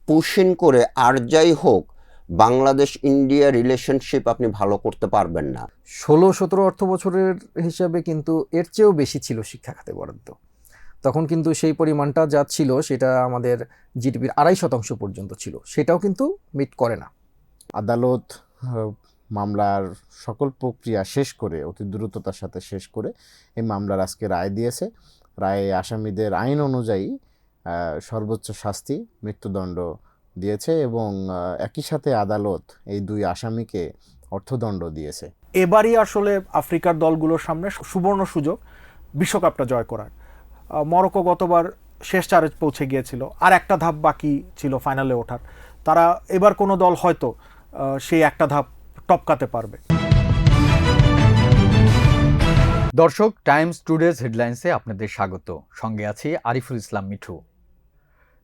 Push in করে আর যাই হোক বাংলাদেশ ইন্ডিয়া রিলেশনশিপ আপনি ভালো করতে পারবেন না। 16-17 অর্থ বছরের হিসাবে কিন্তু এর চেয়েও বেশি ছিল শিক্ষা খাতে বরাদ্দ। তখন কিন্তু সেই পরিমাণটা যা ছিল সেটা আমাদের জিডিপির 2.5% পর্যন্ত ছিল, সেটাও কিন্তু মিট করে না। আদালত মামলার সকল প্রক্রিয়া শেষ করে অতি দ্রুততার সাথে শেষ করে এই মামলার আজকে রায় দিয়েছে। রায়ে আসামিদের আইন অনুযায়ী সর্বোচ্চ শাস্তি মৃত্যুদণ্ড দিয়েছে এবং একই সাথে আদালত এই 2 আসামিকে অর্থদণ্ড দিয়েছে। এবারই আসলে আফ্রিকার দলগুলোর সামনে সুবর্ণ সুযোগ বিশ্বকাপটা জয় করার। মরক্কো গতবার শেষ 4-এ পৌঁছে গিয়েছিল, আর একটা ধাপ বাকি ছিল ফাইনালে ওঠার। তারা এবার কোনো দল হয়তো সেই একটা ধাপ টপকাতে পারবে। দর্শক, টাইমস টুডেজ হেডলাইন্সে আপনাদের স্বাগত। সঙ্গে আছি আরিফুল ইসলাম মিঠু।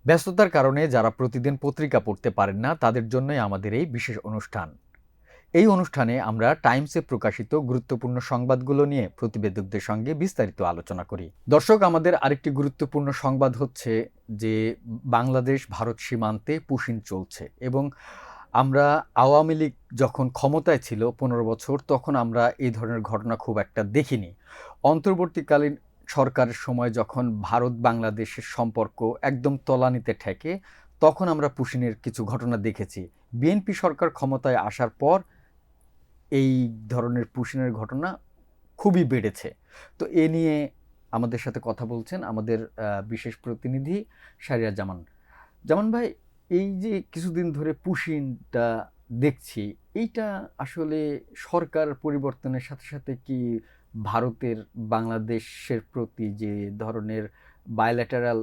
ব্যস্ততার কারণে যারা প্রতিদিন পত্রিকা পড়তে পারেন না তাদের জন্যই আমাদের এই বিশেষ অনুষ্ঠান। এই অনুষ্ঠানে আমরা টাইমসে প্রকাশিত গুরুত্বপূর্ণ সংবাদগুলো নিয়ে প্রতিবেদকদের সঙ্গে বিস্তারিত আলোচনা করি। দর্শক, আমাদের আরেকটি গুরুত্বপূর্ণ সংবাদ হচ্ছে যে বাংলাদেশ ভারত সীমান্তে পুশিন চলছে এবং আমরা আওয়ামী লীগ যখন ক্ষমতায় ছিল 15 বছর, তখন আমরা এই ধরনের ঘটনা খুব একটা দেখিনি। অন্তর্বর্তীকালীন সরকারের সময় যখন ভারত বাংলাদেশের সম্পর্ক একদম তলানিতে ঠেকে, তখন আমরা পুশিনের কিছু ঘটনা দেখেছি। বিএনপি সরকার ক্ষমতায় আসার পর এই ধরনের পুশিনের ঘটনা খুবই বেড়েছে। তো এ নিয়ে আমাদের সাথে কথা বলছেন আমাদের বিশেষ প্রতিনিধি শাহরিয়ার জামান। জামান ভাই, এই যে কিছুদিন ধরে পুশিনটা দেখছি, এইটা আসলে সরকার পরিবর্তনের সাথে সাথে কি ভারতের বাংলাদেশের প্রতি যে ধরনের বায়োল্যাটারাল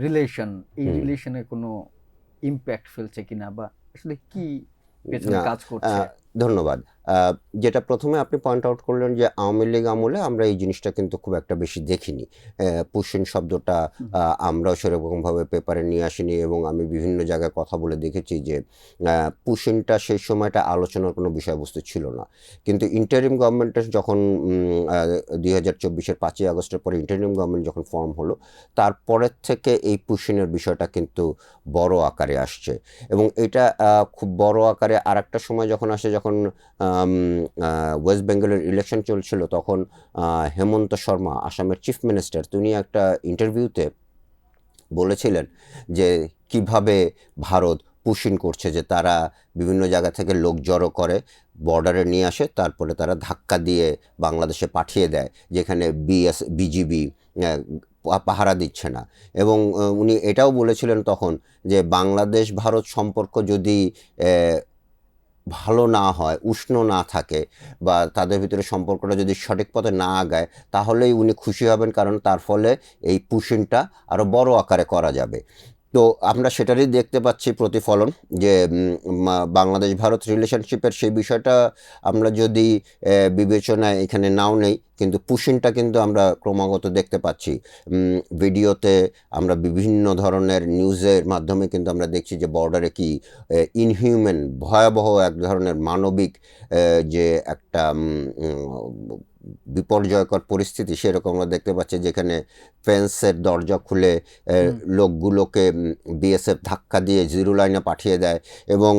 রিলেশন, এই রিলেশনে কোনো ইম্প্যাক্ট ফেলছে কিনা, বা আসলে কি পেছনে কাজ করছে? ধন্যবাদ। যেটা প্রথমে আপনি পয়েন্ট আউট করলেন যে আওয়ামী লীগ আমলে আমরা এই জিনিসটা কিন্তু খুব একটা বেশি দেখিনি। পুশিন শব্দটা আমরাও সেরকমভাবে পেপারে নিয়ে আসিনি এবং আমি বিভিন্ন জায়গায় কথা বলে দেখেছি যে পুশিনটা সেই সময়টা আলোচনার কোনো বিষয়বস্তু ছিল না। কিন্তু ইন্টারিম গভর্নমেন্টের যখন 2024-এর 5ই আগস্টের পরে ইন্টারিম গভর্নমেন্ট যখন ফর্ম হলো, তারপরের থেকে এই পুশিনের বিষয়টা কিন্তু বড় আকারে আসছে এবং এটা খুব বড় আকারে আর একটা সময় যখন আসে, যখন ওয়েস্ট বেঙ্গলের ইলেকশন চলছিল, তখন হেমন্ত শর্মা আসামের চিফ মিনিস্টার, তিনি একটা ইন্টারভিউতে বলেছিলেন যে কিভাবে ভারত পুশিন করছে, যে তারা বিভিন্ন জায়গা থেকে লোক জড়ো করে বর্ডারে নিয়ে আসে, তারপরে তারা ধাক্কা দিয়ে বাংলাদেশে পাঠিয়ে দেয়, যেখানে বিজিবি পাহারা দিচ্ছে না। এবং উনি এটাও বলেছিলেন তখন যে বাংলাদেশ ভারত সম্পর্ক যদি ভালো না হয়, উষ্ণ না থাকে, বা তাদের ভিতরে সম্পর্কটা যদি সঠিক পথে না আগায়, তাহলেই উনি খুশি হবেন, কারণ তার ফলে এই পুশিনটা আরও বড় আকারে করা যাবে। তো আমরা সেটারই দেখতে পাচ্ছি প্রতিফলন, যে বাংলাদেশ ভারত রিলেশনশিপের সেই বিষয়টা আমরা যদি বিবেচনায় এখানে নাও নেই, কিন্তু পুশিনটা কিন্তু আমরা ক্রমাগত দেখতে পাচ্ছি। ভিডিওতে আমরা বিভিন্ন ধরনের নিউজের মাধ্যমে কিন্তু আমরা দেখছি যে বর্ডারে কি ইনহিউম্যান, ভয়াবহ এক ধরনের মানবিক যে একটা বিপর্যয়কর পরিস্থিতি, সেরকম আমরা দেখতে পাচ্ছি, যেখানে ফেন্সের দরজা খুলে লোকগুলোকে বিএসএফ ধাক্কা দিয়ে জিরো লাইনে পাঠিয়ে দেয় এবং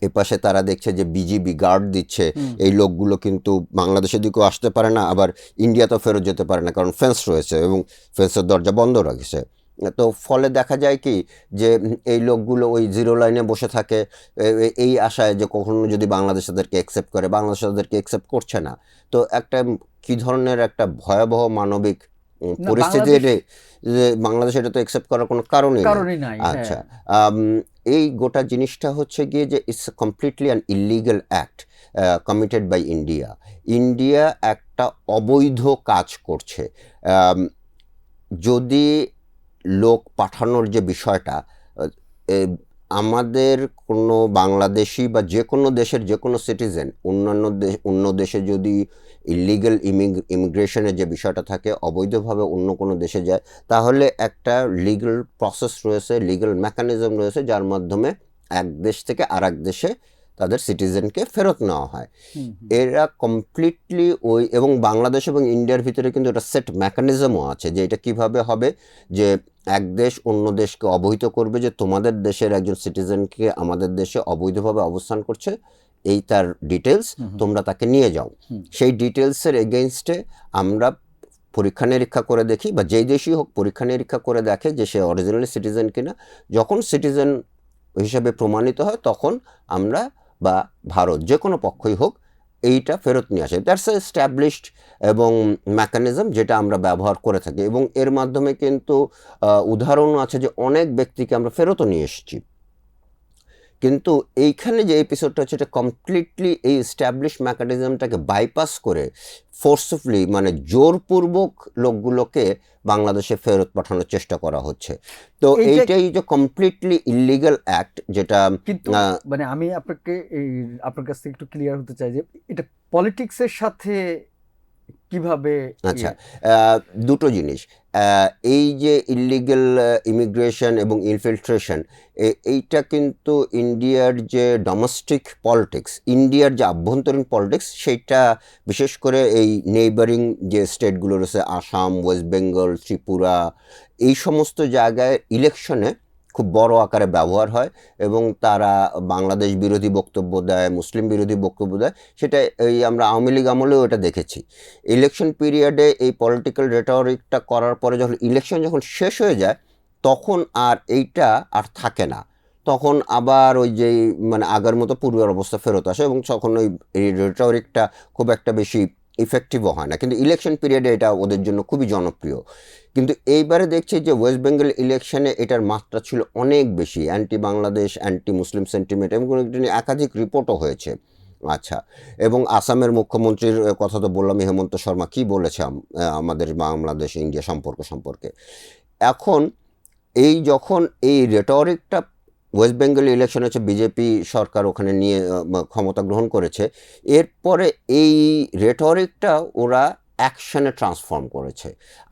এপাশে তারা দেখছে যে বিজিবি গার্ড দিচ্ছে। এই লোকগুলো কিন্তু বাংলাদেশের দিকেও আসতে পারে না, আবার ইন্ডিয়াতেও ফেরত যেতে পারে না, কারণ ফেন্স রয়েছে এবং ফেন্সের দরজা বন্ধ রাখছে। তো ফলে দেখা যায় কি যে এই লোকগুলো ওই জিরো লাইনে বসে থাকে এই আশায় যে কখনো যদি বাংলাদেশ তাদেরকে অ্যাকসেপ্ট করে, বাংলাদেশ তাদেরকে অ্যাকসেপ্ট করছে না। তো একটা কি ধরনের একটা ভয়াবহ মানবিক পরিস্থিতি, যে বাংলাদেশ এটা তো অ্যাকসেপ্ট করার কোনো কারণই নাই। আচ্ছা, এই গোটা জিনিসটা হচ্ছে গিয়ে যে it's completely an illegal act committed by India. India একটা অবৈধ কাজ করছে। যদি লোক পাঠানোর যে বিষয়টা, আমাদের কোনো বাংলাদেশি বা যে কোনো দেশের যে কোনো সিটিজেন অন্য দেশে যদি ইলিগাল ইমিগ্রেশনের যে বিষয়টা থাকে, অবৈধভাবে অন্য কোনো দেশে যায়, তাহলে একটা লিগ্যাল প্রসেস রয়েছে, লিগ্যাল মেকানিজম রয়েছে, যার মাধ্যমে এক দেশ থেকে আর এক দেশে তাদের সিটিজেনকে ফেরত নেওয়া হয়। এরা কমপ্লিটলি ওই, এবং বাংলাদেশ এবং ইন্ডিয়ার ভিতরে কিন্তু একটা সেট মেকানিজমও আছে যে এটা কিভাবে হবে, যে এক দেশ অন্য দেশকে অবহিত করবে যে তোমাদের দেশের একজন সিটিজেনকে আমাদের দেশে অবৈধভাবে অবস্থান করছে, এই তার ডিটেলস, তোমরা তাকে নিয়ে যাও। সেই ডিটেলসের এগেনস্টে আমরা পরীক্ষা নিরীক্ষা করে দেখি, বা যেই দেশই হোক পরীক্ষা নিরীক্ষা করে দেখে যে সে অরিজিনালি সিটিজেন কিনা। যখন সিটিজেন হিসাবে প্রমাণিত হয় তখন আমরা বা ভারত যে কোনো পক্ষই হোক এইটা ফেরত নিয়ে আসে। দ্যাটস এ এস্টাবলিশড এবং মেকানিজম যেটা আমরা ব্যবহার করে থাকি, এবং এর মাধ্যমে কিন্তু উদাহরণও আছে যে অনেক ব্যক্তিকে আমরা ফেরতও নিয়ে এসেছি। কিন্তু এইখানে যে এপিসোডটা হচ্ছে এটা কমপ্লিটলি এই এস্টাবলিশ মেকানিজমটাকে বাইপাস করে ফোর্সফুলি, মানে জোরপূর্বক লোকগুলোকে বাংলাদেশে ফেরত পাঠানোর চেষ্টা করা হচ্ছে। তো এইটাই যে কমপ্লিটলি ইলিগাল অ্যাক্ট, যেটা কিন্তু মানে আমি আপনার কাছ থেকে একটু ক্লিয়ার হতে চাই যে এটা পলিটিক্সের সাথে কিভাবে। আচ্ছা, দুটো জিনিস। এই যে ইলিগাল ইমিগ্রেশন এবং ইনফিলট্রেশন, এইটা কিন্তু ইন্ডিয়ার যে ডোমেস্টিক পলিটিক্স, ইন্ডিয়ার যে আভ্যন্তরীণ পলিটিক্স, সেইটা বিশেষ করে এই নেইবারিং যে স্টেটগুলো রয়েছে, আসাম, ওয়েস্ট বেঙ্গল, ত্রিপুরা, এই সমস্ত জায়গায় ইলেকশনে খুব বড় আকারে ব্যবহার হয়, এবং তারা বাংলাদেশ বিরোধী বক্তব্য দেয়, মুসলিম বিরোধী বক্তব্য দেয়। সেটা এই আমরা আওয়ামী লীগ আমলেও এটা দেখেছি। ইলেকশন পিরিয়ডে এই পলিটিক্যাল রেটরিকটা করার পরে যখন ইলেকশন যখন শেষ হয়ে যায় তখন আর এইটা আর থাকে না, তখন আবার ওই যে মানে আগের মতো পূর্বের অবস্থা ফেরত আসে, এবং তখন ওই রেটরিকটা খুব একটা বেশি ইফেক্টিভও হয় না। কিন্তু ইলেকশন পিরিয়ডে এটা ওদের জন্য খুবই জনপ্রিয়। কিন্তু এইবারে দেখছি যে ওয়েস্ট বেঙ্গল ইলেকশনে এটার মাত্রা ছিল অনেক বেশি, অ্যান্টি বাংলাদেশ, অ্যান্টি মুসলিম সেন্টিমেন্ট, এবং এটা নিয়ে একাধিক রিপোর্টও হয়েছে। আচ্ছা, এবং আসামের মুখ্যমন্ত্রীর কথা তো বললাম, হেমন্ত শর্মা কী বলেছে আমাদের বাংলাদেশ ইন্ডিয়া সম্পর্কে। এখন এই যখন এই রেটরিকটা ওয়েস্ট বেঙ্গল ইলেকশন হচ্ছে, বিজেপি সরকার ওখানে নিয়ে ক্ষমতা গ্রহণ করেছে, এরপরে এই রেটরিকটা ওরা অ্যাকশনে ট্রান্সফর্ম করেছে।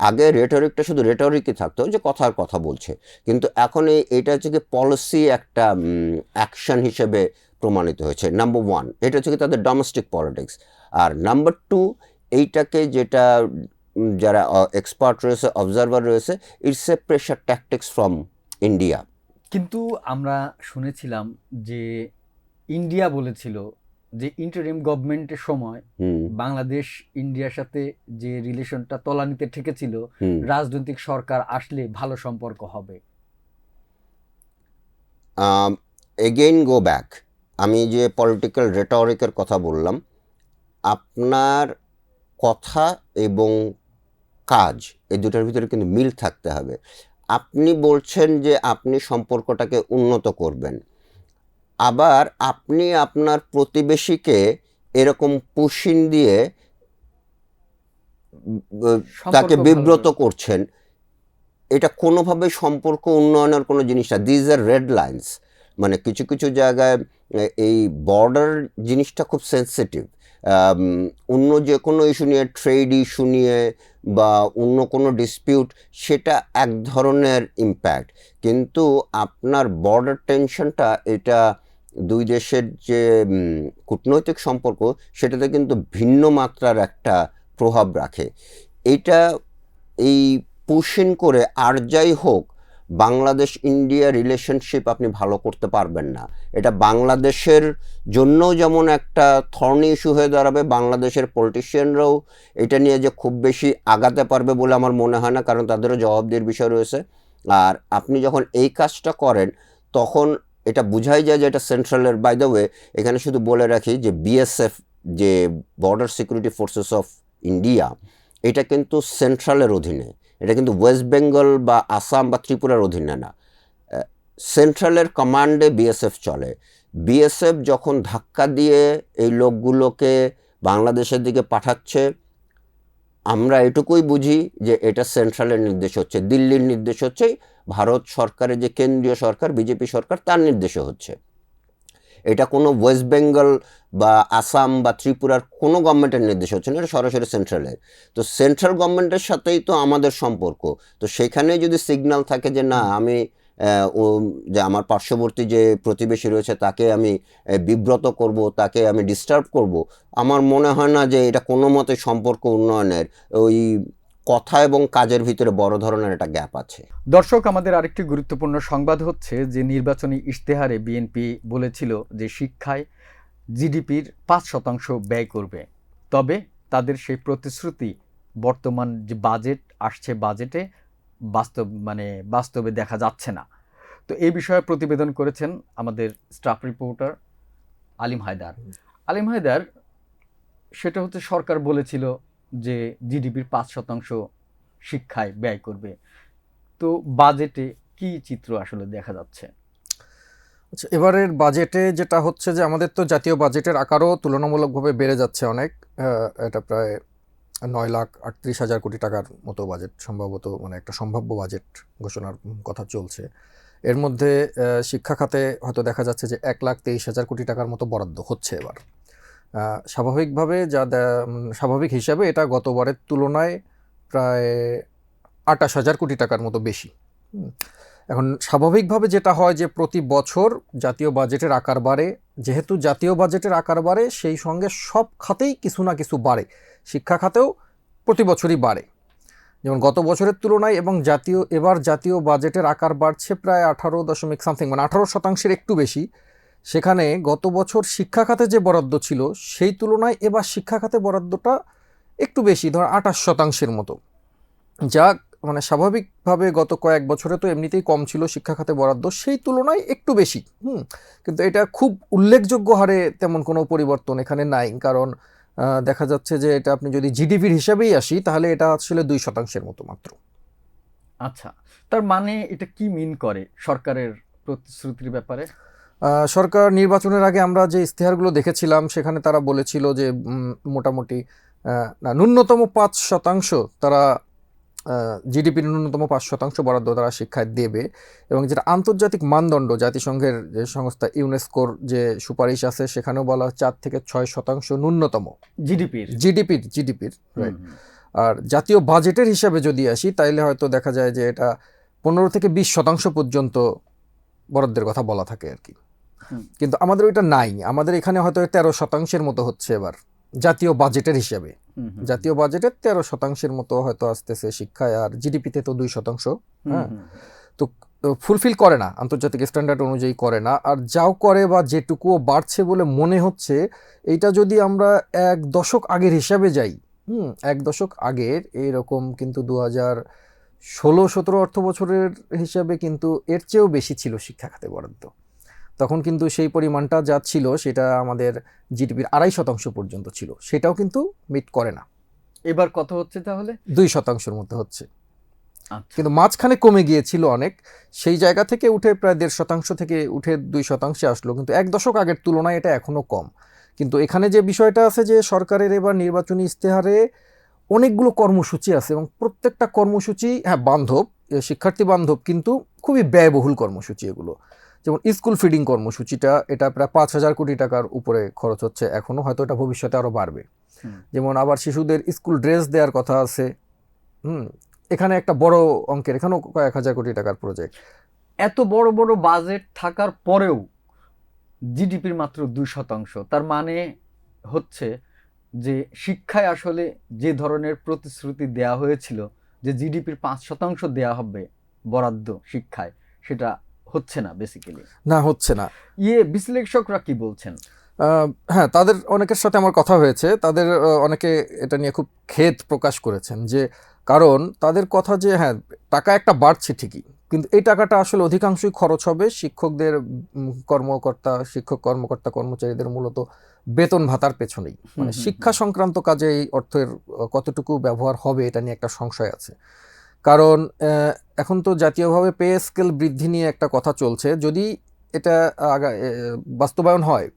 আগে রেটরিকটা শুধু রেটরিকই থাকতো, যে কথার কথা বলছে, কিন্তু এখন এইটা হচ্ছে কি পলিসি একটা অ্যাকশন হিসেবে প্রমাণিত হয়েছে। নাম্বার ওয়ান, এটা হচ্ছে কি তাদের ডোমেস্টিক পলিটিক্স। আর নাম্বার টু, এইটাকে যেটা যারা এক্সপার্ট রয়েছে, অবজারভার রয়েছে, it's a pressure tactics from India. কিন্তু আমরা শুনেছিলাম যে ইন্ডিয়া বলেছিল যে ইন্টারিম গভর্নমেন্টের সময় বাংলাদেশ ইন্ডিয়ার সাথে যে রিলেশনটা তলানিতে ঠেকেছিল, রাজনৈতিক সরকার আসলে ভালো সম্পর্ক হবে। এগেইন গো ব্যাক, আমি যে পলিটিক্যাল রেটরিকের কথা বললাম, আপনার কথা এবং কাজ এই দুটার ভিতরে কিন্তু মিল থাকতে হবে। আপনি বলছেন যে আপনি সম্পর্কটাকে উন্নত করবেন, আবার আপনি আপনার প্রতিবেশীকে এরকম পুশিন দিয়ে তাকে বিব্রত করছেন, এটা কোনোভাবে সম্পর্ক উন্নয়নের কোনো জিনিস না। These are red lines. মানে কিছু কিছু জায়গায় এই বর্ডার জিনিসটা খুব সেন্সিটিভ। অন্য যে কোনো ইস্যু নিয়ে, ট্রেড ইস্যু নিয়ে বা অন্য কোনো ডিসপিউট, সেটা এক ধরনের ইম্প্যাক্ট, কিন্তু আপনার বর্ডার টেনশনটা, এটা দুই দেশের যে কূটনৈতিক সম্পর্ক, সেটাতে কিন্তু ভিন্ন মাত্রার একটা প্রভাব রাখে। এটা এই পুশিং করে আর যাই হোক বাংলাদেশ ইন্ডিয়া রিলেশনশিপ আপনি ভালো করতে পারবেন না। এটা বাংলাদেশের জন্যও যেমন একটা থর্নি ইস্যু হয়ে দাঁড়াবে, বাংলাদেশের পলিটিশিয়ানরাও এটা নিয়ে যে খুব বেশি আগাতে পারবে বলে আমার মনে হয় না, কারণ তাদেরও জবাবদিহির বিষয় রয়েছে। আর আপনি যখন এই কাজটা করেন তখন এটা বোঝাই যায় যে এটা সেন্ট্রালের। বাই দ্য ওয়ে, এখানে শুধু বলে রাখি যে বিএসএফ, যে border security forces of India, এটা কিন্তু সেন্ট্রালের অধীনে, এটা কিন্তু ওয়েস্ট বেঙ্গল বা আসাম বা ত্রিপুরার অধীনে না। সেন্ট্রালের কমান্ডে বিএসএফ চলে। বিএসএফ যখন ধাক্কা দিয়ে এই লোকগুলোকে বাংলাদেশের দিকে পাঠাচ্ছে, আমরা এটুকুই বুঝি যে এটা সেন্ট্রালের নির্দেশ হচ্ছে, দিল্লির নির্দেশ হচ্ছে, ভারত সরকারের যে কেন্দ্রীয় সরকার, বিজেপি সরকার, তার নির্দেশে হচ্ছে। এটা কোনো ওয়েস্ট বেঙ্গল বা আসাম বা ত্রিপুরার কোনো গভর্নমেন্টের নির্দেশ হচ্ছে না, এটা সরাসরি সেন্ট্রালের। তো সেন্ট্রাল গভর্নমেন্টের সাথেই তো আমাদের সম্পর্ক, তো সেখানে যদি সিগন্যাল থাকে যে না, আমি যে আমার পার্শ্ববর্তী যে প্রতিবেশী রয়েছে তাকে আমি বিব্রত করব, তাকে আমি ডিস্টার্ব করব, আমার মনে হয় না যে এটা কোনো মতে সম্পর্ক উন্নয়নের ওই কথা এবং কাজের ভিতরে বড় ধরনের একটা গ্যাপ আছে। দর্শক, আমাদের আরেকটি গুরুত্বপূর্ণ সংবাদ হচ্ছে যে নির্বাচনী ইশতেহারে বিএনপি বলেছিল যে শিক্ষায় জিডিপির 5% ব্যয় করবে, তবে তাদের সেই প্রতিশ্রুতি বর্তমান যে বাজেট আসছে বাজেটে বাস্তবে দেখা যাচ্ছে না। তো এই বিষয়ে প্রতিবেদন করেছেন আমাদের স্টাফ রিপোর্টার আলিম হায়দার। আলিম হায়দার, সেটা হচ্ছে সরকার বলেছিল যে জিডিপির 5% শিক্ষায় ব্যয় করবে, তো বাজেটে কি চিত্র আসলে দেখা যাচ্ছে? আচ্ছা, এবারের বাজেটে যেটা হচ্ছে যে আমাদের তো জাতীয় বাজেটের আকারও তুলনামূলকভাবে বেড়ে যাচ্ছে অনেক। এটা প্রায় 9,38,000 কোটি টাকার মতো বাজেট সম্ভবত, মানে একটা সম্ভাব্য বাজেট ঘোষণার কথা চলছে। এর মধ্যে শিক্ষা খাতে হয়তো দেখা যাচ্ছে যে 1,23,000 কোটি টাকার মতো বরাদ্দ হচ্ছে এবার। স্বাভাবিকভাবে স্বাভাবিক হিসাবে এটা গতবারের তুলনায় প্রায় 28,000 কোটি টাকার মতো বেশি। এখন স্বাভাবিকভাবে যেটা হয় যে প্রতি বছর জাতীয় বাজেটের আকার বাড়ে, যেহেতু জাতীয় বাজেটের আকার বাড়ে সেই সঙ্গে সব খাতেই কিছু না কিছু বাড়ে, শিক্ষা খাতেও প্রতি বছরই বাড়ে। যেমন গত বছরের তুলনায় এবং এবার জাতীয় বাজেটের আকার বাড়ছে প্রায় 18.something, মানে 18% একটু বেশি। সেখানে গত বছর শিক্ষা খাতে যে বরাদ্দ ছিল সেই তুলনায় এবার শিক্ষা খাতে বরাদ্দটা একটু বেশি, ধর 28% মতো, যা মানে স্বাভাবিকভাবে গত কয়েক বছরে তো এমনিতেই কম ছিল শিক্ষা খাতে বরাদ্দ, সেই তুলনায় একটু বেশি। কিন্তু এটা খুব উল্লেখযোগ্য হারে তেমন কোনো পরিবর্তন এখানে নাই, কারণ দেখা যাচ্ছে যে এটা আপনি যদি জিডিপির হিসাবেই আসি তাহলে এটা আসলে 2% মতো মাত্র। আচ্ছা, তার মানে এটা কি মিন করে সরকারের প্রতিশ্রুতির ব্যাপারে? সরকার নির্বাচনের আগে আমরা যে ইশতেহারগুলো দেখেছিলাম সেখানে তারা বলেছিল যে মোটামুটি ন্যূনতম 5% তারা জিডিপির ন্যূনতম 5% বরাদ্দ তারা শিক্ষায় দেবে, এবং যেটা আন্তর্জাতিক মানদণ্ড জাতিসংঘের যে সংস্থা ইউনেস্কোর যে সুপারিশ আছে সেখানেও বলা 4 থেকে 6% ন্যূনতম জিডিপির রাইট। আর জাতীয় বাজেটের হিসাবে যদি আসি তাইলে হয়তো দেখা যায় যে এটা 15 থেকে 20% পর্যন্ত বরাদ্দের কথা বলা থাকে আর কি। কিন্তু আমাদের ওইটা নাই, আমাদের এখানে হয়তো 13% মতো হচ্ছে এবার জাতীয় বাজেটের হিসাবে। জাতীয় বাজেটের 13% মতো হয়তো আসতেছে শিক্ষায়, আর জিডিপিতে তো 2%। হ্যাঁ, তো ফুলফিল করে না, আন্তর্জাতিক স্ট্যান্ডার্ড অনুযায়ী করে না। আর যাও করে বা যেটুকুও বাড়ছে বলে মনে হচ্ছে, এইটা যদি আমরা 1 দশক আগের হিসাবে যাই, 1 দশক আগের এইরকম কিন্তু 2016-17 অর্থ বছরের হিসাবে কিন্তু এর চেয়েও বেশি ছিল শিক্ষা খাতে বরাদ্দ। তখন কিন্তু সেই পরিমাণটা যা ছিল সেটা আমাদের জিডিপির 2.5% পর্যন্ত ছিল, সেটাও কিন্তু মিট করে না। এবার কত হচ্ছে তাহলে? 2%-এর মধ্যে হচ্ছে। কিন্তু মাঝখানে কমে গিয়েছিল অনেক, সেই জায়গা থেকে উঠে প্রায় 1.5% থেকে উঠে 2% আসলো, কিন্তু 1 দশক আগের তুলনায় এটা এখনো কম। কিন্তু এখানে যে বিষয়টা আছে যে সরকারের এবার নির্বাচনী ইশতেহারে অনেকগুলো কর্মসূচি আছে, এবং প্রত্যেকটা কর্মসূচি বান্ধব, শিক্ষার্থী বান্ধব, কিন্তু খুবই ব্যয়বহুল কর্মসূচি এগুলো। যেমন স্কুল ফিডিং কর্মসূচিটা, এটা প্রায় 5,000 কোটি টাকার উপরে খরচ হচ্ছে এখনো, হয়তো এটা ভবিষ্যতে আরো বাড়বে। যেমন আবার শিশুদের স্কুল ড্রেস দেওয়ার কথা আছে, এখানে একটা বড় অঙ্কের, এখানেও কয়েক হাজার কোটি টাকার প্রজেক্ট। এত বড় বড় বাজেট থাকার পরেও জিডিপির মাত্র 2%, তার মানে হচ্ছে যে শিক্ষায় আসলে যে ধরনের প্রতিশ্রুতি দেয়া হয়েছিল যে জিডিপির 5% দেয়া হবে বরাদ্দ শিক্ষায়, সেটা হচ্ছে না, বেসিক্যালি না, হচ্ছে না। বিশ্লেষকরা কি বলছেন? হ্যাঁ, তাদের অনেকের সাথে আমার কথা হয়েছে, তাদের অনেকে এটা নিয়ে খুব খেদ প্রকাশ করেছেন, যে কারণ তাদের কথা যে হ্যাঁ টাকা একটা বাড়ছে ঠিকই, কিন্তু এই টাকাটা আসলে অধিকাংশই খরচ হবে শিক্ষকদের, শিক্ষক কর্মকর্তা কর্মচারীদের মূলত বেতন ভাতার পেছনেই। মানে শিক্ষা সংক্রান্ত কাজে এই অর্থের কতটুকু ব্যবহার হবে এটা নিয়ে একটা সংশয় আছে। কারণ এখন তো জাতীয়ভাবে পে স্কেল বৃদ্ধি নিয়ে একটা কথা চলছে, যদি এটা বাস্তবায়ন হয়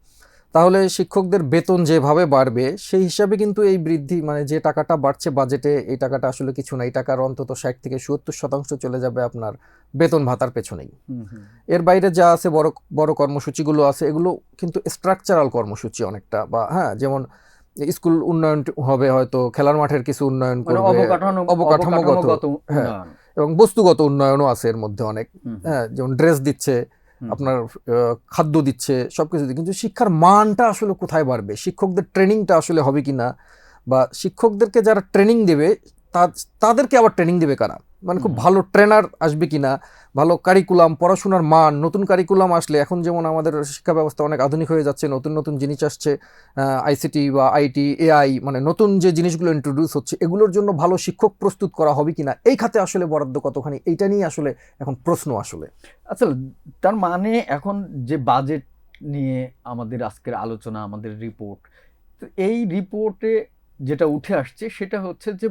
তাহলে শিক্ষকদের বেতন যেভাবে বাড়বে সেই হিসাবে কিন্তু এই বৃদ্ধি, মানে যে টাকাটা বাড়ছে বাজেটে, এই টাকাটা আসলে কিছু না, এই টাকার অন্তত 60 থেকে 70% চলে যাবে আপনার বেতন ভাতার পেছনেই। এর বাইরে যা আছে বড় বড় কর্মসূচিগুলো আছে, এগুলো কিন্তু স্ট্রাকচারাল কর্মসূচি অনেকটা, বা হ্যাঁ যেমন স্কুল উন্নয়ন হবে, হয়তো খেলার মাঠের কিছু উন্নয়ন করবে, অবকাঠামোগত, হ্যাঁ এবং বস্তুগত উন্নয়নও আছে এর মধ্যে অনেক। হুম, হ্যাঁ, যেমন ড্রেস দিচ্ছে, হুম, আপনার খাদ্য দিচ্ছে, সব কিছু দিচ্ছে, কিন্তু শিক্ষার মানটা আসলে কোথায় বাড়বে, শিক্ষকদের ট্রেনিংটা আসলে হবে কিনা, বা শিক্ষকদেরকে যারা ট্রেনিং দেবে তাদেরকে আবার ট্রেনিং দেবে কারা, মানে খুব ভালো ট্রেনার আসবে কিনা, ভালো কারিকুলাম, পড়াশোনার মান, নতুন কারিকুলাম আসলে, এখন যেমন আমাদের শিক্ষা ব্যবস্থা অনেক আধুনিক হয়ে যাচ্ছে, নতুন নতুন জিনিস আসছে, আইসিটি বা আইটি, এআই, মানে নতুন যে জিনিসগুলো ইন্ট্রোডিউস হচ্ছে, এগুলোর জন্য ভালো শিক্ষক প্রস্তুত করা হবে কিনা, এই খাতে আসলে বরাদ্দ কতখানি, এইটা নিয়ে আসলে এখন প্রশ্ন আসলে। আচ্ছা, তার মানে এখন যে বাজেট নিয়ে আমাদের আজকের আলোচনা, আমাদের রিপোর্ট, তো এই রিপোর্টে যেটা উঠে আসছে সেটা হচ্ছে যে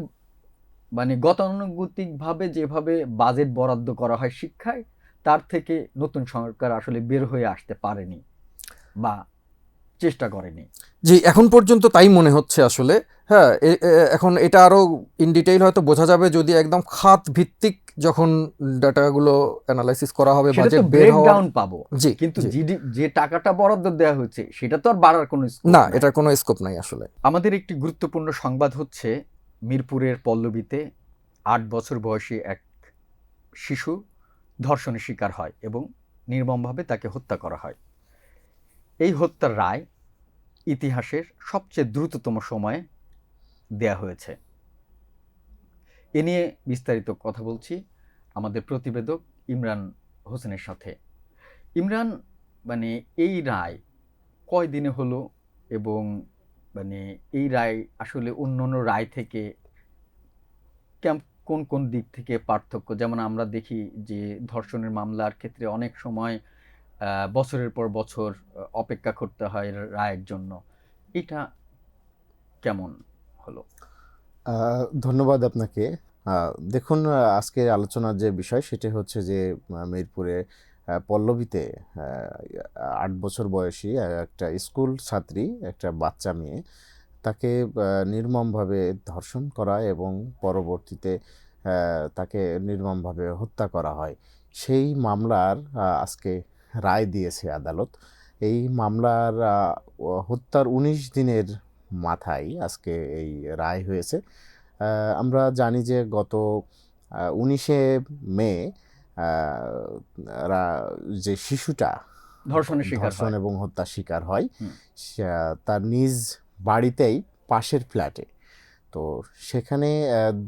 মানে গতানুগতিকভাবে যেভাবে বাজেট বরাদ্দ করা হয় শিক্ষায়, তার থেকে নতুন সরকার আসলে বের হয়ে আসতে পারেনি বা চেষ্টা করেনি। জি, এখন পর্যন্ত তাই মনে হচ্ছে আসলে। হ্যাঁ, এখন এটা আরো ইন ডিটেইল হয়তো বোঝা যাবে যদি একদম খাত ভিত্তিক যখন ডাটাগুলো অ্যানালাইসিস করা হবে, সেটা তো বাজেট বের হওয়ার। ব্রেকডাউন পাবো, জি, কিন্তু জি। যে টাকাটা বরাদ্দ দেওয়া হচ্ছে সেটা তো আর বাড়ার কোনো স্কোপ না, নাই। এটার কোনো স্কোপ নাই আসলে। আমাদের একটি গুরুত্বপূর্ণ সংবাদ হচ্ছে মিরপুরের পল্লবীতে ৮ বছর বয়সী এক শিশু ধর্ষণের শিকার হয় এবং নির্মমভাবে তাকে হত্যা করা হয়। এই হত্যার রায় ইতিহাসের সবচেয়ে দ্রুততম সময়ে দেয়া হয়েছে। এ নিয়ে বিস্তারিত কথা বলছি আমাদের প্রতিবেদক ইমরান হোসেনের সাথে। ইমরান, মানে এই রায় কয় দিনে হলো এবং মানে এই রায় আসলে অন্যান্য রায় থেকে কোন কোন দিক থেকে পার্থক্য? যেমন আমরা দেখি যে ধর্ষণের মামলার ক্ষেত্রে অনেক সময় বছরের পর বছর অপেক্ষা করতে হয় রায়ের জন্য। এটা কেমন হলো? ধন্যবাদ আপনাকে। দেখুন, আজকের আলোচনার যে বিষয় সেটি হচ্ছে যে মিরপুরে পল্লবীতে ৮ বছর বয়সী একটা স্কুল ছাত্রী, একটা বাচ্চা মেয়ে, তাকে নির্মমভাবে ধর্ষণ করা এবং পরবর্তীতে তাকে নির্মমভাবে হত্যা করা হয়। সেই মামলার আজকে রায় দিয়েছে আদালত। এই মামলার হত্যার ১৯ দিনের মাথায় আজকে এই রায় হয়েছে। আমরা জানি যে গত ১৯শে মে আ যে শিশুটা ধর্ষণের শিকার ধর্ষণ হয়। এবং হত্যার শিকার হয়, হুম। তার নিজ বাড়িতেই পাশের ফ্ল্যাটে। তো সেখানে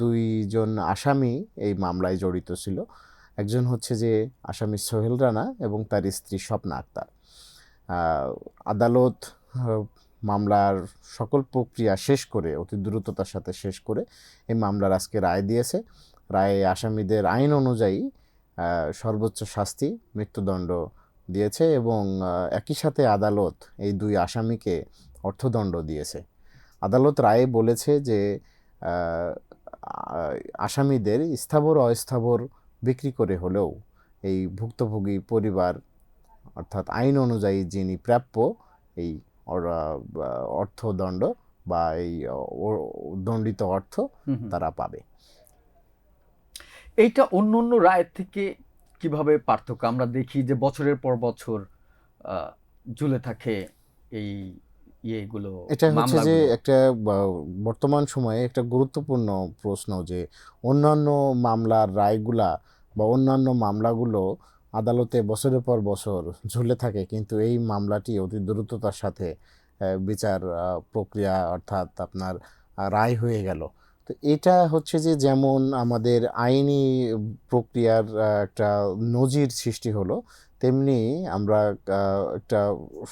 ২ জন আসামি এই মামলায় জড়িত ছিল। একজন হচ্ছে যে আসামি সোহেল রানা এবং তার স্ত্রী স্বপ্না আক্তার। আ আদালত মামলার সকল প্রক্রিয়া শেষ করে, অতি দ্রুততার সাথে শেষ করে এই মামলার আজকে রায় দিয়েছে। রায়ে আসামিদের আইন অনুযায়ী সর্বোচ্চ শাস্তি মৃত্যুদণ্ড দিয়েছে এবং একই সাথে আদালত এই ২ আসামিকে অর্থদণ্ড দিয়েছে। আদালত রায়ে বলেছে যে আ আসামিদের স্থাবর অস্থাবর বিক্রি করে হলেও এই ভুক্তভোগী পরিবার, অর্থাৎ আইন অনুযায়ী যিনি প্রাপ্য এই অর্থদণ্ড বা এই দণ্ডিত অর্থ হুম, হুম। তারা পাবে। এইটা অন্যান্য রায়ের থেকে কিভাবে পার্থক্য? আমরা দেখি যে বছরের পর বছর ঝুলে থাকে এই ইয়েগুলো, এটা হচ্ছে যে মামলাগুলো। একটা বর্তমান সময়ে একটা গুরুত্বপূর্ণ প্রশ্ন যে অন্যান্য মামলার রায়গুলা বা অন্যান্য মামলাগুলো আদালতে বছরের পর বছর ঝুলে থাকে, কিন্তু এই মামলাটি অতি দ্রুততার সাথে বিচার প্রক্রিয়া, অর্থাৎ আপনার রায় হয়ে গেল। তো এটা হচ্ছে যে যেমন আমাদের আইনি প্রক্রিয়ার একটা নজির সৃষ্টি হলো, তেমনি আমরা একটা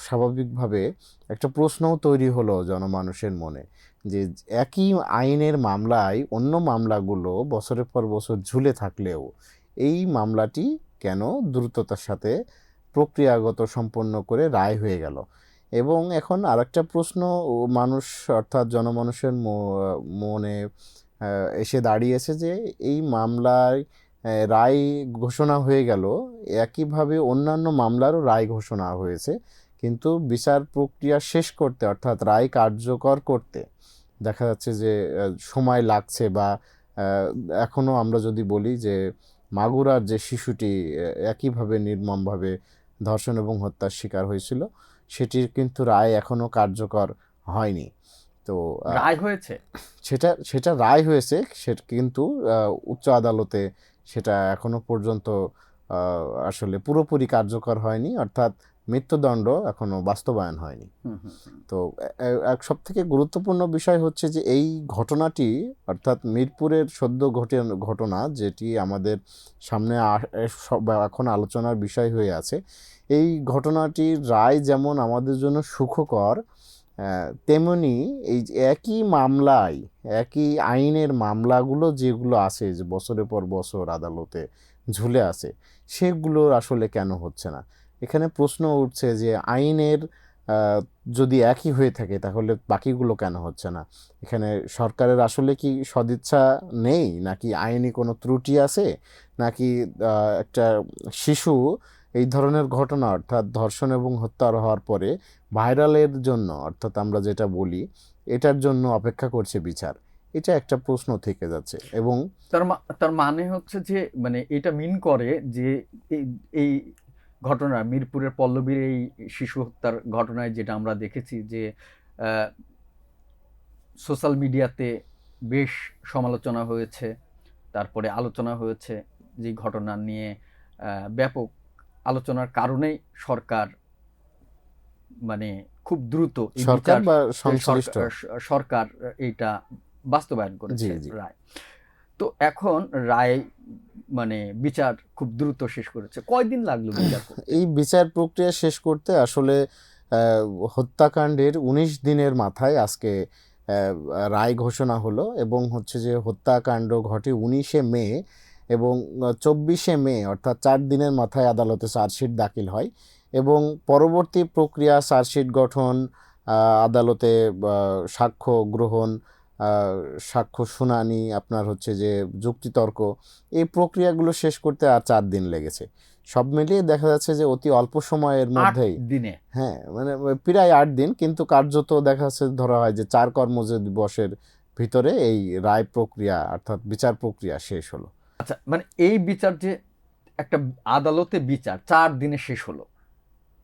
স্বাভাবিকভাবে একটা প্রশ্নও তৈরি হলো জনমানুষের মনে যে একই আইনের মামলায় অন্য মামলাগুলো বছরের পর বছর ঝুলে থাকলেও এই মামলাটি কেন দ্রুততার সাথে প্রক্রিয়াগত সম্পন্ন করে রায় হয়ে গেল। এবং এখন আরেকটা প্রশ্ন মানুষ, অর্থাৎ জনমানুষের মনে এসে দাঁড়িয়েছে যে এই মামলায় রায় ঘোষণা হয়ে গেল, একইভাবে অন্যান্য মামলারও রায় ঘোষণা হয়েছে, কিন্তু বিচার প্রক্রিয়া শেষ করতে, অর্থাৎ রায় কার্যকর করতে দেখা যাচ্ছে যে সময় লাগছে। বা এখনও আমরা যদি বলি যে মাগুরার যে শিশুটি একইভাবে নির্মমভাবে ধর্ষণ এবং হত্যার শিকার হয়েছিল, সেটির কিন্তু রায় এখনও কার্যকর হয়নি। তো রায় হয়েছে? সেটা রায় হয়েছে, সেটা কিন্তু উচ্চ আদালতে সেটা এখনো পর্যন্ত আসলে পুরোপুরি কার্যকর হয়নি, অর্থাৎ মৃত্যুদণ্ড এখনো বাস্তবায়ন হয়নি। তো এক সব থেকে গুরুত্বপূর্ণ বিষয় হচ্ছে যে এই ঘটনাটি, অর্থাৎ মিরপুরের সদ্য ঘটনা যেটি আমাদের সামনে এখন আলোচনার বিষয় হয়ে আছে, এই ঘটনাটির রায় যেমন আমাদের জন্য সুখকর, তেমনি এই একই মামলায়, একই আইনের মামলাগুলো যেগুলো আছে, যে বছরের পর বছর আদালতে ঝুলে আছে, সেগুলো আসলে কেন হচ্ছে না? এখানে প্রশ্ন উঠছে যে আইনের যদি একই হয়ে থাকে তাহলে বাকিগুলো কেন হচ্ছে না? এখানে সরকারের আসলে কি সদিচ্ছা নেই, নাকি আইনি কোনো ত্রুটি আছে, নাকি একটা শিশু এই ধরনের ঘটনা, অর্থাৎ ধর্ষণ এবং হত্যা হওয়ার পরে ভাইরালের জন্য, অর্থাৎ আমরা যেটা বলি এটার জন্য অপেক্ষা করছে বিচার? এটা একটা প্রশ্ন থেকে যাচ্ছে। এবং তার মানে হচ্ছে যে মানে এটা মিন করে যে এই ঘটনা, মিরপুরের পল্লবীর এই শিশু হত্যার ঘটনায় যেটা আমরা দেখেছি যে সোশ্যাল মিডিয়াতে বেশ সমালোচনা হয়েছে, তারপরে আলোচনা হয়েছে, যে ঘটনা নিয়ে ব্যাপক আলোচনার কারণেই সরকার মানে খুব দ্রুত সরকার এইটা বাস্তবায়ন করেছে রায়। তো এখন রায় মানে বিচার খুব দ্রুত শেষ করেছে। কয়দিন লাগলো বিচার করতে? এই বিচার প্রক্রিয়া শেষ করতে আসলে হত্যাকাণ্ডের 19 দিনের মাথায় আজকে রায় ঘোষণা হলো, এবং হচ্ছে যে হত্যাকাণ্ড ঘটে 19শে মে, এবং 24শে মে অর্থাৎ 4 দিনের মাথায় আদালতে চার্জশিট দাখিল হয়, এবং পরবর্তী প্রক্রিয়া চার্জশিট গঠন, আদালতে সাক্ষ্য গ্রহণ, সাক্ষ্য শুনানি, আপনার হচ্ছে যে যুক্তিতর্ক, এই প্রক্রিয়াগুলো শেষ করতে আর 4 দিন লেগেছে। সব মিলিয়ে দেখা যাচ্ছে যে অতি অল্প সময়ের মধ্যেই, দিনে, হ্যাঁ মানে প্রায় 8 দিন, কিন্তু কার্যত দেখা যাচ্ছে ধরা হয় যে 4 কর্মদিবসের ভিতরে এই রায় প্রক্রিয়া অর্থাৎ বিচার প্রক্রিয়া শেষ হলো। আচ্ছা, মানে এই বিচার যে একটা আদালতে বিচার 4 দিনে শেষ হলো,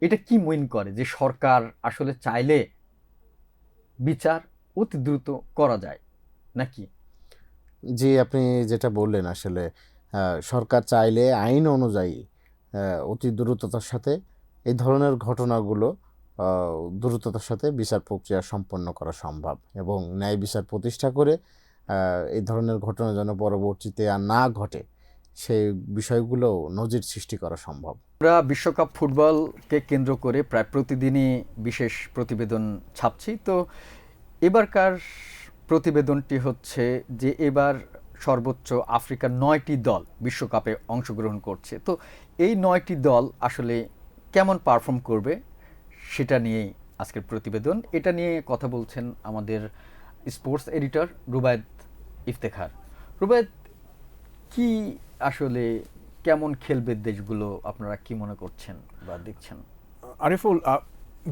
এটা কি মিন করে যে সরকার আসলে চাইলে বিচার অতি দ্রুত করা যায় নাকি? জি, আপনি যেটা বললেন, আসলে সরকার চাইলে আইন অনুযায়ী অতি দ্রুততার সাথে এই ধরনের ঘটনাগুলো দ্রুততার সাথে বিচার প্রক্রিয়া সম্পন্ন করা সম্ভব, এবং ন্যায় বিচার প্রতিষ্ঠা করে এই ধরনের ঘটনা যেন পরবর্তীতে আর না ঘটে সেই বিষয়গুলো নজির সৃষ্টি করা সম্ভব। আমরা বিশ্বকাপ ফুটবলকে কেন্দ্র করে প্রায় প্রতিদিনই বিশেষ প্রতিবেদন ছাপছি। তো এবারকার প্রতিবেদনটি হচ্ছে যে এবার সর্বোচ্চ আফ্রিকার 9টি দল বিশ্বকাপে অংশগ্রহণ করছে। তো এই 9টি দল আসলে কেমন পারফর্ম করবে সেটা নিয়েই আজকের প্রতিবেদন। এটা নিয়ে কথা বলছেন আমাদের স্পোর্টস এডিটর রুবায়েত ইফতেখার। রুবায়েত, কি আসলে কেমন খেলবে দেশগুলো, আপনারা কি মনে করছেন বা দেখছেন? আরিফুল,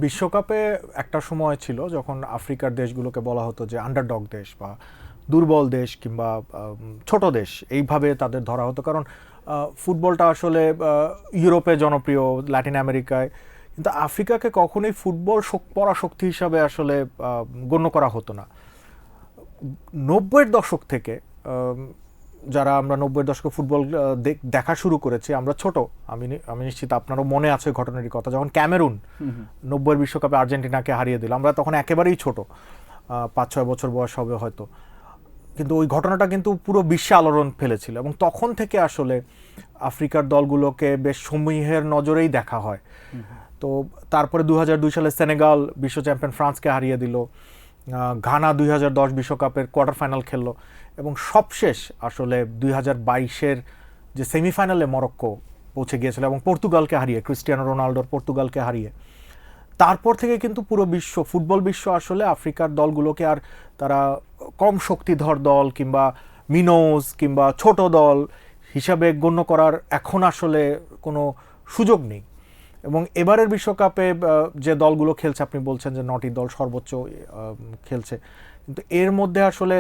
বিশ্বকাপে একটা সময় ছিল যখন আফ্রিকার দেশগুলোকে বলা হতো যে আন্ডারডগ দেশ বা দুর্বল দেশ কিংবা ছোট দেশ, এইভাবে তাদের ধরা হতো, কারণ ফুটবলটা আসলে ইউরোপে জনপ্রিয়, ল্যাটিন আমেরিকায়, কিন্তু আফ্রিকাকে কখনোই ফুটবল পরাশক্তি হিসাবে আসলে গণ্য করা হতো না। 90-এর দশক থেকে যারা আমরা 90-এর দশকে ফুটবল দেখা শুরু করেছি, আমরা ছোট, আমি নিশ্চিত আপনারও মনে আছে ঘটনাটির কথা, যখন ক্যামেরুন 90-এর বিশ্বকাপে আর্জেন্টিনাকে হারিয়ে দিল, আমরা তখন একেবারেই ছোট, 5-6 বছর বয়স হবে হয়তো, কিন্তু ওই ঘটনাটা কিন্তু পুরো বিশ্বে আলোড়ন ফেলেছিল, এবং তখন থেকে আসলে আফ্রিকার দলগুলোকে বেশ সমীহের নজরেই দেখা হয়। তো তারপরে 2002 সালে সেনেগাল বিশ্ব চ্যাম্পিয়ন ফ্রান্সকে হারিয়ে দিল, ঘানা 2010 বিশ্বকাপের কোয়ার্টার ফাইনাল খেললো, এবং সবশেষ আসলে 2022-এর যে সেমিফাইনালে মরক্কো পৌঁছে গিয়েছিল এবং পর্তুগালকে হারিয়ে, ক্রিস্টিয়ানো রোনাল্ডোর পর্তুগালকে হারিয়ে, তারপর থেকে কিন্তু পুরো বিশ্ব, ফুটবল বিশ্ব আসলে আফ্রিকার দলগুলোকে আর তারা কম শক্তিধর দল কিংবা মিনোজ কিংবা ছোট দল হিসাবে গণ্য করার এখন আসলে কোনো সুযোগ নেই। এবং এবারের বিশ্বকাপে যে দলগুলো খেলছে, আপনি বলছেন যে 9টি দল সর্বোচ্চ খেলছে, কিন্তু এর মধ্যে আসলে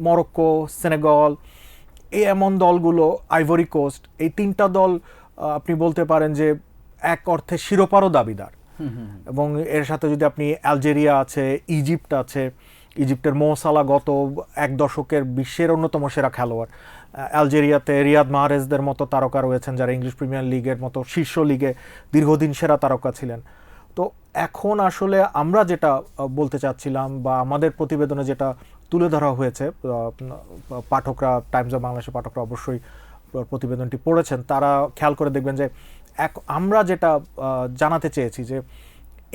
মরক্কো, সেনেগাল, এই এমন দলগুলো, আইভরি কোস্ট, এই 3টা দল আপনি বলতে পারেন যে এক অর্থে শিরোপারও দাবিদার। এবং এর সাথে যদি আপনি আলজেরিয়া আছে, ইজিপ্ট আছে, ইজিপ্টের মো সালাহ গত এক দশকের বিশ্বের অন্যতম সেরা খেলোয়াড়। আলজেরিয়াতে রিয়াদ মাহরেজদের মতো তারকা রয়েছেন যারা ইংলিশ প্রিমিয়ার লিগের মতো শীর্ষ লিগে দীর্ঘদিন সেরা তারকা ছিলেন। তো এখন আসলে আমরা যেটা বলতে চাচ্ছিলাম বা আমাদের প্রতিবেদনে যেটা তুলে ধরা হয়েছে, পাঠকরা, টাইমস অফ বাংলাদেশের পাঠকরা অবশ্যই প্রতিবেদনটি পড়েছেন, তারা খেয়াল করে দেখবেন যে আমরা যেটা জানাতে চেয়েছি যে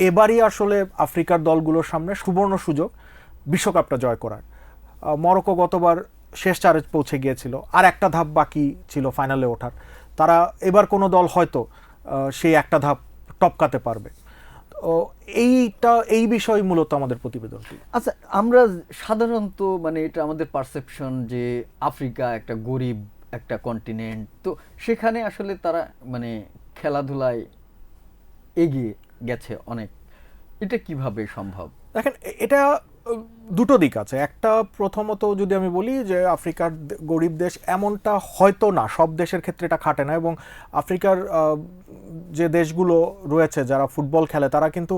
এবারই আসলে আফ্রিকার দলগুলোর সামনে সুবর্ণ সুযোগ বিশ্বকাপটা জয় করার। মরক্কো গতবার শেষ চারে পৌঁছে গিয়েছিল, আর একটা ধাপ বাকি ছিল ফাইনালে ওঠার। তারা এবার কোনো দল হয়তো সেই একটা ধাপ টপকাতে পারবে। তো এই বিষয় মূলত আমাদের প্রতিবেদনটি। আচ্ছা, আমরা সাধারণত মানে এটা আমাদের পারসেপশন যে আফ্রিকা একটা গরিব একটা কন্টিনেন্ট, তো সেখানে আসলে তারা মানে খেলাধুলায় এগিয়ে গেছে অনেক, এটা কিভাবে সম্ভব? দেখেন, এটা দুটো দিক আছে। একটা, প্রথমত যদি আমি বলি যে আফ্রিকার গরিব দেশ এমনটা হয়তো না, সব দেশের ক্ষেত্রে এটা খাটে না। এবং আফ্রিকার যে দেশগুলো রয়েছে যারা ফুটবল খেলে তারা কিন্তু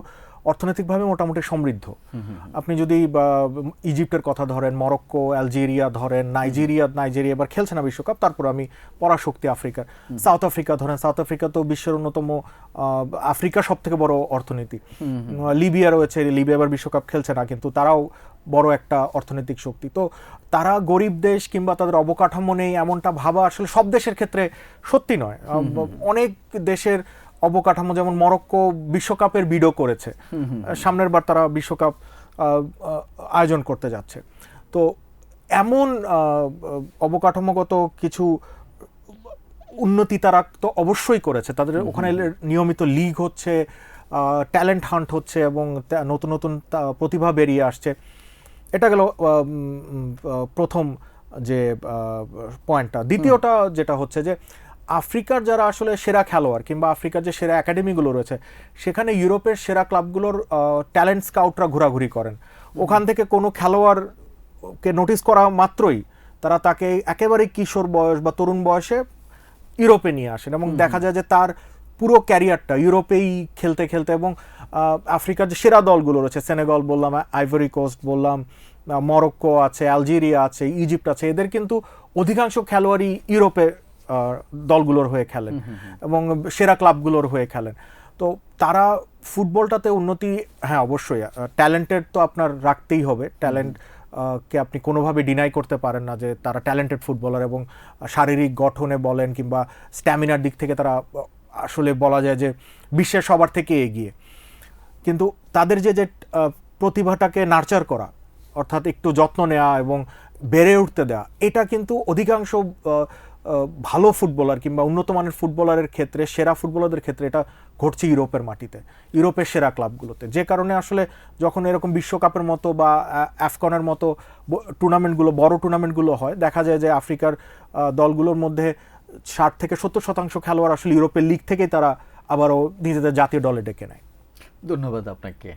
অর্থনৈতিকভাবে মোটামুটি সমৃদ্ধ। আপনি যদি ইজিপ্টের কথা ধরেন, মরক্কো, আলজেরিয়া ধরেন, নাইজেরিয়া এবার খেলছে না বিশ্বকাপ, তারপর আমি পরাশক্তি আফ্রিকার। সাউথ আফ্রিকা ধরেন, সাউথ আফ্রিকা তো বিশ্বের অন্যতম, আফ্রিকা সব থেকে বড় অর্থনীতি। লিবিয়া রয়েছে, লিবিয়া এবার বিশ্বকাপ খেলছে না, কিন্তু তারাও বড় একটা অর্থনৈতিক শক্তি। তো তারা গরিব দেশ কিংবা তাদের অবকাঠামো নেই এমনটা ভাবা আসলে সব দেশের ক্ষেত্রে সত্যি নয়। অনেক দেশের অবকাঠামো, যেমন মরক্কো বিশ্বকাপের বিডও করেছে, সামনের বার তারা বিশ্বকাপ আয়োজন করতে যাচ্ছে। তো এমন অবকাঠামোগত কিছু উন্নতি তারা তো অবশ্যই করেছে। তাদের ওখানে নিয়মিত লিগ হচ্ছে, ট্যালেন্ট হান্ট হচ্ছে এবং নতুন নতুন প্রতিভা বেরিয়ে আসছে। এটা গেল প্রথম যে পয়েন্টটা। দ্বিতীয়টা যেটা হচ্ছে যে আফ্রিকার যারা আসলে সেরা খেলোয়াড় কিংবা আফ্রিকার যে সেরা একাডেমিগুলো রয়েছে, সেখানে ইউরোপের সেরা ক্লাবগুলোর ট্যালেন্ট স্কাউটরা ঘোরাঘুরি করেন। ওখান থেকে কোনো খেলোয়াড়কে নোটিস করা মাত্রই তারা তাকে একেবারে কিশোর বয়স বা তরুণ বয়সে ইউরোপে নিয়ে আসেন এবং দেখা যায় যে তার পুরো ক্যারিয়ারটা ইউরোপেই খেলতে খেলতে। এবং আফ্রিকার যে সেরা দলগুলো রয়েছে, সেনেগাল বললাম, আইভরি কোস্ট বললাম, মরক্কো আছে, আলজেরিয়া আছে, ইজিপ্ট আছে, এদের কিন্তু অধিকাংশ খেলোয়াড়ই ইউরোপে দলগুলোর হয়ে খেলেন এবং সেরা ক্লাবগুলোর হয়ে খেলেন। তো তারা ফুটবলটাতে উন্নতি, হ্যাঁ অবশ্যই ট্যালেন্টেড তো আপনার রাখতেই হবে। ট্যালেন্ট কে আপনি কোনোভাবে ডিনাই করতে পারেন না যে তারা ট্যালেন্টেড ফুটবলার, এবং শারীরিক গঠনে বলেন কিংবা স্ট্যামিনার দিক থেকে তারা আসলে বলা যায় যে বিশ্বের সবার থেকে এগিয়ে। কিন্তু তাদের যে প্রতিভাটাকে নার্চার করা, অর্থাৎ একটু যত্ন নেওয়া এবং বেড়ে উঠতে দেওয়া, এটা কিন্তু অধিকাংশ ভালো ফুটবলার কিংবা উন্নত মানের ফুটবলারের ক্ষেত্রে, সেরা ফুটবলারদের ক্ষেত্রে এটা ঘটছে ইউরোপের মাটিতে, ইউরোপের সেরা ক্লাবগুলোতে। যে কারণে আসলে যখন এরকম বিশ্বকাপের মতো বা আফকনের মতো টুর্নামেন্টগুলো, বড় টুর্নামেন্টগুলো হয়, দেখা যায় যে আফ্রিকার দলগুলোর মধ্যে 60 থেকে 70% খেলোয়াড় আসলে ইউরোপের লিগ থেকেই তারা আবারও নিজেদের জাতীয় দলে ডেকে নেয়। ধন্যবাদ আপনাকে।